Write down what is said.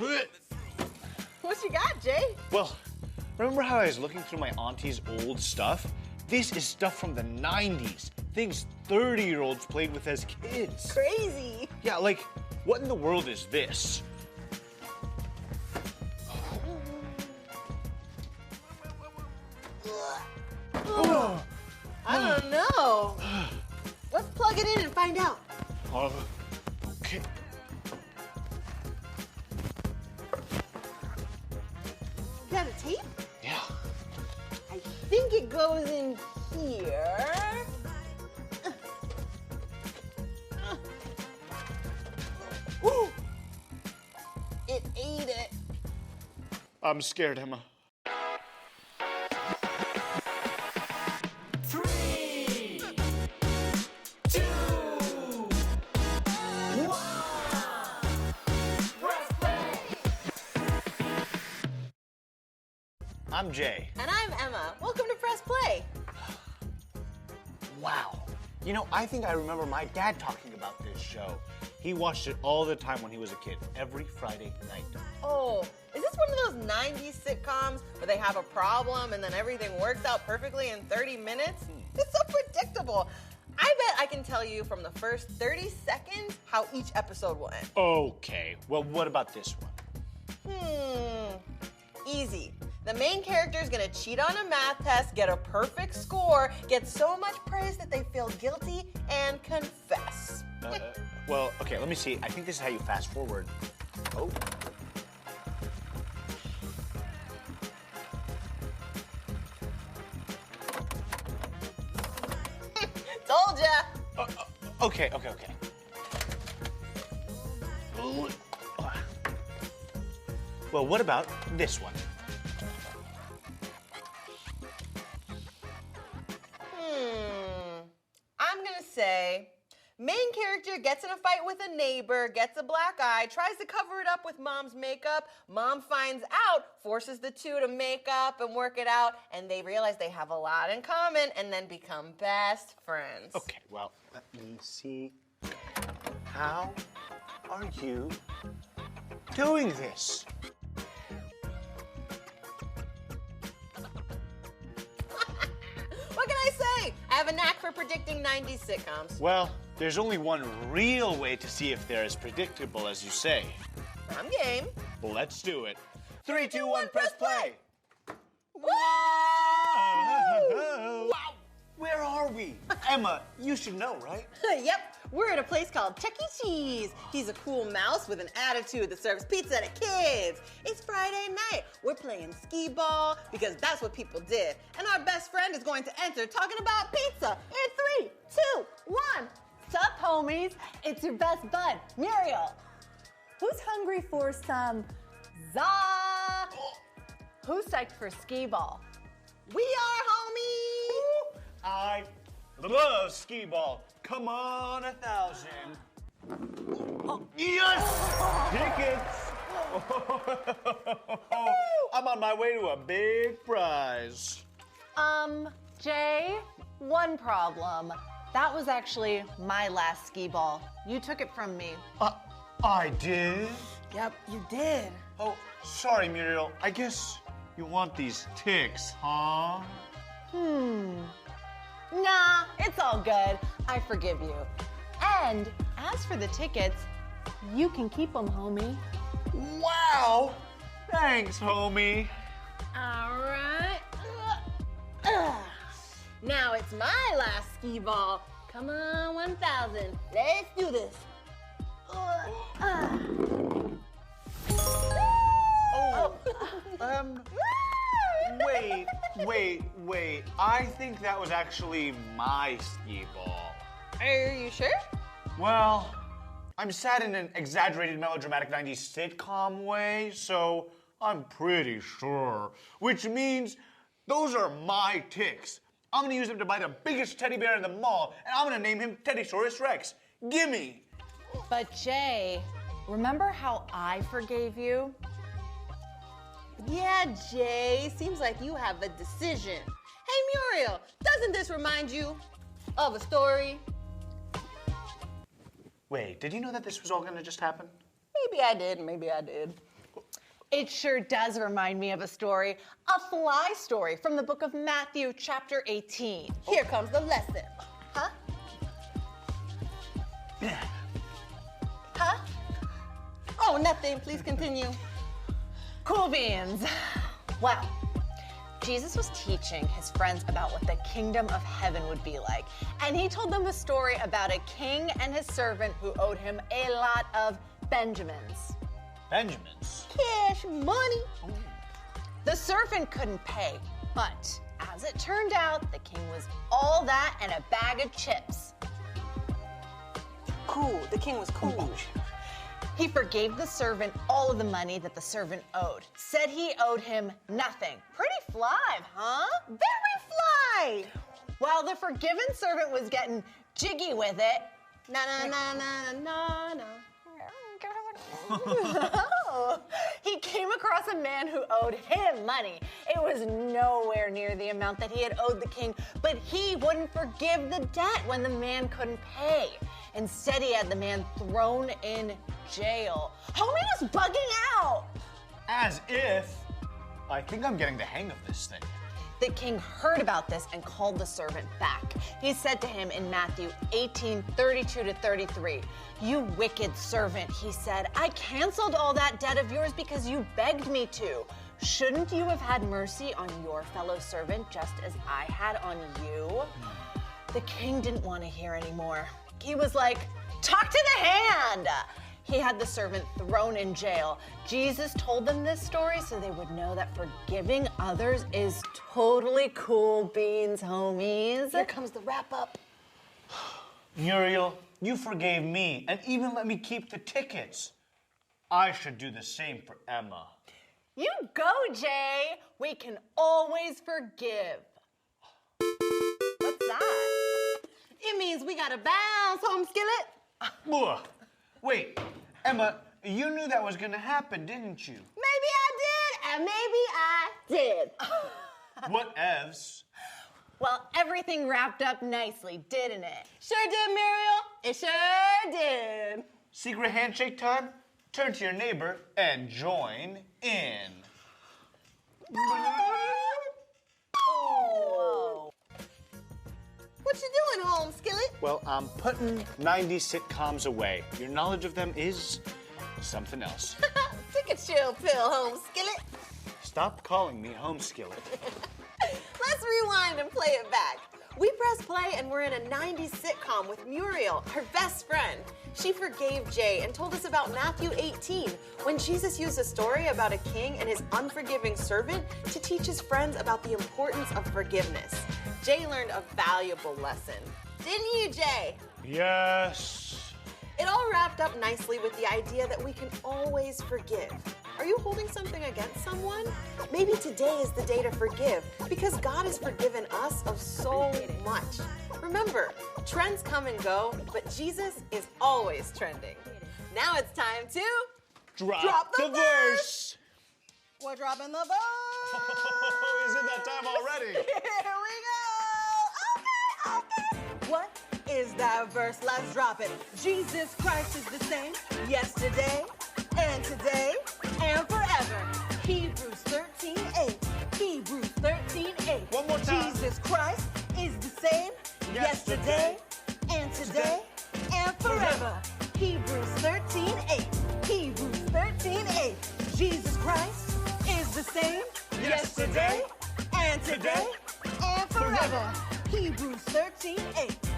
What you got, Jay? Well, remember how I was looking through my auntie's old stuff? This is stuff from the 90s. Things 30-year-olds played with as kids. Crazy. Yeah, like, what in the world is this? I don't know. Let's plug it in and find out. Okay. You got a tape? Yeah. I think it goes in here. Ooh! It ate it. I'm scared, Emma. 3, 2, 1. Press play. I'm Jay. And I'm Emma. Welcome to Press Play. Wow. You know, I think I remember my dad talking about this show. He watched it all the time when he was a kid, every Friday night. Oh, is this one of those 90s sitcoms where they have a problem and then everything works out perfectly in 30 minutes? It's so predictable. I bet I can tell you from the first 30 seconds how each episode will end. Okay, well, what about this one? Easy. The main character is gonna cheat on a math test, get a perfect score, get so much praise that they feel guilty and confess. Well, okay, let me see. I think this is how you fast forward. Oh. Told ya. Okay. Well, what about this one? I'm gonna say, main character gets in a fight with a neighbor, gets a black eye, tries to cover it up with mom's makeup. Mom finds out, forces the two to make up and work it out, and they realize they have a lot in common and then become best friends. Okay, well, let me see. How are you doing this? What can I say? I have a knack for predicting 90s sitcoms. Well, there's only one real way to see if they're as predictable as you say. I'm game. Well, let's do it. 3, 2, 1, press play! Woo! Wow! Where are we? Emma, you should know, right? Yep, we're at a place called Chuck E. Cheese. He's a cool mouse with an attitude that serves pizza to kids. It's Friday night. We're playing skee ball because that's what people did. And our best friend is going to enter talking about pizza in 3, 2, 1. Sup, homies? It's your best bud, Muriel. Who's hungry for some za? Who's psyched for skee ball? We are, homies. I love skee ball. Come on, 1,000. Yes! Tickets! I'm on my way to a big prize. Jay, one problem. That was actually my last skee ball. You took it from me. I did? Yep, you did. Oh, sorry, Muriel. I guess you want these ticks, huh? Nah, it's all good. I forgive you. And as for the tickets, you can keep them, homie. Wow! Thanks, homie. All right. Now it's my last skee ball. Come on, 1,000. Let's do this. Wait. I think that was actually my skee ball. Are you sure? Well, I'm sad in an exaggerated melodramatic 90s sitcom way, so I'm pretty sure. Which means those are my ticks. I'm gonna use them to buy the biggest teddy bear in the mall, and I'm gonna name him Teddysaurus Rex. Gimme! But Jay, remember how I forgave you? Yeah, Jay. Seems like you have a decision. Hey, Muriel, doesn't this remind you of a story? Wait, did you know that this was all gonna just happen? Maybe I did, maybe I did. It sure does remind me of a story, a fly story from the book of Matthew, chapter 18. Here comes the lesson. Huh? Huh? Oh, nothing. Please continue. Cool beans. Well, Jesus was teaching his friends about what the kingdom of heaven would be like. And he told them a story about a king and his servant who owed him a lot of Benjamins. Benjamins. Cash money. The servant couldn't pay, but as it turned out, the king was all that and a bag of chips. Cool. The king was cool. He forgave the servant all of the money that the servant owed. Said he owed him nothing. Pretty fly, huh? Very fly. While the forgiven servant was getting jiggy with it, Na na na na na na. he came across a man who owed him money. It was nowhere near the amount that he had owed the king, but he wouldn't forgive the debt when the man couldn't pay. Instead, he had the man thrown in jail. Homie was bugging out. As if. I think I'm getting the hang of this thing. The king heard about this and called the servant back. He said to him in Matthew 18:32-33, "You wicked servant," he said, "I canceled all that debt of yours because you begged me to. Shouldn't you have had mercy on your fellow servant just as I had on you?" The king didn't want to hear anymore. He was like, "Talk to the hand." He had the servant thrown in jail. Jesus told them this story so they would know that forgiving others is totally cool beans, homies. Here comes the wrap up. Muriel, you forgave me and even let me keep the tickets. I should do the same for Emma. You go, Jay. We can always forgive. What's that? It means we gotta bounce, home skillet. Ugh. Wait, Emma, you knew that was gonna happen, didn't you? Maybe I did, and maybe I did. What evs? Well, everything wrapped up nicely, didn't it? Sure did, Muriel. It sure did. Secret handshake time? Turn to your neighbor and join in. Whoa. What you doing, home skillet? Well, I'm putting 90s sitcoms away. Your knowledge of them is something else. Take a chill pill, home skillet. Stop calling me home skillet. Let's rewind and play it back. We press play and we're in a 90s sitcom with Muriel, her best friend. She forgave Jay and told us about Matthew 18, when Jesus used a story about a king and his unforgiving servant to teach his friends about the importance of forgiveness. Jay learned a valuable lesson. Didn't you, Jay? Yes. It all wrapped up nicely with the idea that we can always forgive. Are you holding something against someone? Maybe today is the day to forgive because God has forgiven us of so much. Remember, trends come and go, but Jesus is always trending. Now it's time to Drop the verse. We're dropping the verse. Is it that time already? Here we go. Okay. What is that verse? Let's drop it. Jesus Christ is the same yesterday and today and forever. Hebrews 13:8. Hebrews 13:8. One more time. Jesus Christ is the same yesterday and today and forever. Hebrews 13:8. Hebrews 13:8. Jesus Christ is the same yesterday and today and forever. Hebrews 13:8.